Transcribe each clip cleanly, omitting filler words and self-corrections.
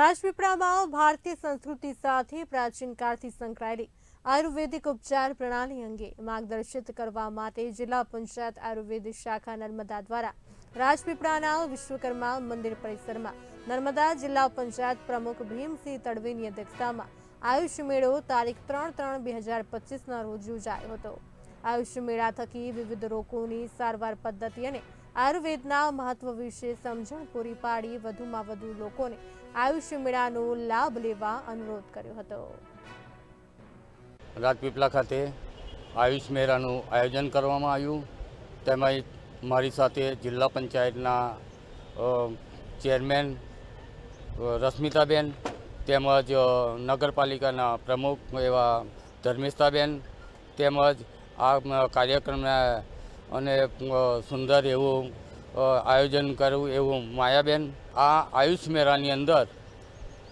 રાજપીપળામાં ભારતીય સંસ્કૃતિ સાથે પ્રાચીન કાળથી સંકળાયેલી આયુર્વેદિક ઉપચાર પ્રણાલી અંગે માર્ગદર્શિત કરવા માટે જિલ્લા પંચાયત આયુર્વેદ શાખા નર્મદા દ્વારા રાજપીપળાના વિશ્વકર્મા મંદિર પરિસરમાં નર્મદા જિલ્લા પંચાયત પ્રમુખ ભીમસિંહ તડવીની અધ્યક્ષતામાં આયુષ મેળો તારીખ 3/3/2025ના રોજ યોજાયો હતો। આયુષ મેળા થકી વિવિધ રોગોની સારવાર પદ્ધતિ અને આયુર્વેદના મહત્વ વિશે સમજણ પૂરી પાડી વધુમાં વધુ લોકોને આયુષ મેળાનો લાભ લેવા અનુરોધ કર્યો હતો। રાજપીપળા ખાતે આયુષ મેળાનું આયોજન કરવામાં આવ્યું। તેમાં મારી સાથે જિલ્લા પંચાયતના ચેરમેન રશ્મિતાબેન તેમજ નગરપાલિકાના પ્રમુખ એવા ધર્મિષ્ઠાબેન તેમજ આ કાર્યક્રમને અને સુંદર એવું આયોજન કર્યું એવું માયાબેન। આ આયુષ મેળાની અંદર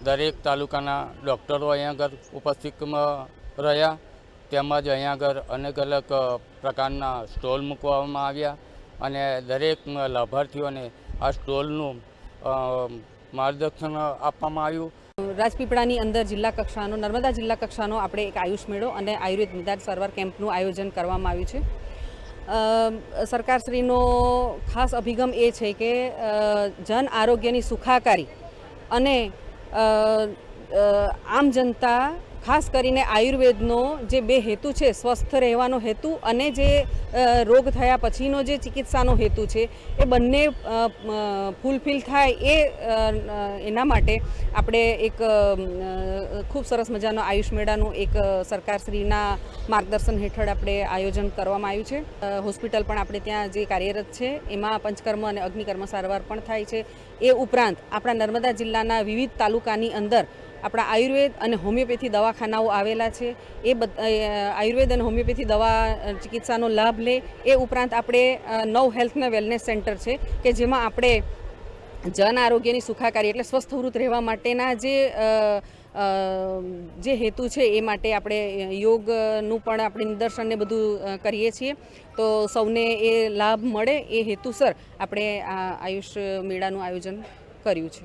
દરેક તાલુકાના ડૉક્ટરો અહીંયા આગળ ઉપસ્થિત રહ્યા તેમજ અહીંયા આગળ અનેક અલગ પ્રકારના સ્ટોલ મૂકવામાં આવ્યા અને દરેક લાભાર્થીઓને આ સ્ટોલનું માર્ગદર્શન આપવામાં આવ્યું। રાજપીપળાની અંદર જિલ્લા કક્ષાનો નર્મદા જિલ્લા કક્ષાનો આપણે એક આયુષ મેળો અને આયુર્વેદ નિદાન સારવાર કેમ્પનું આયોજન કરવામાં આવ્યું છે। સરકારશ્રીનો ખાસ અભિગમ એ છે કે જન આરોગ્યની સુખાકારી અને આમ જનતા ખાસ કરીને આયુર્વેદનો જે બે હેતુ છે, સ્વસ્થ રહેવાનો હેતુ અને જે રોગ થયા પછીનો જે ચિકિત્સાનો હેતુ છે, એ બંને ફૂલફિલ થાય એના માટે આપણે એક ખૂબ સરસ મજાનો આયુષ મેળાનું એક સરકારશ્રીના માર્ગદર્શન હેઠળ આપણે આયોજન કરવામાં આવ્યું છે। હોસ્પિટલ પણ આપણે ત્યાં જે કાર્યરત છે એમાં પંચકર્મ અને અગ્નિકર્મ સારવાર પણ થાય છે। એ ઉપરાંત આપણા નર્મદા જિલ્લાના વિવિધ તાલુકાની અંદર આપણા આયુર્વેદ અને હોમિયોપેથી દવાખાનાઓ આવેલા છે। એ આયુર્વેદ અને હોમિયોપેથી દવા ચિકિત્સાનો લાભ લે। એ ઉપરાંત આપણે નવ હેલ્થ અને વેલનેસ સેન્ટર છે કે જેમાં આપણે જન આરોગ્યની સુખાકારી એટલે સ્વસ્થવૃત રહેવા માટેના જે હેતુ છે એ માટે આપણે યોગનું પણ આપણે નિદર્શન ને બધું કરીએ છીએ। તો સૌને એ લાભ મળે એ હેતુસર આપણે આ આયુષ મેળાનું આયોજન કર્યું છે।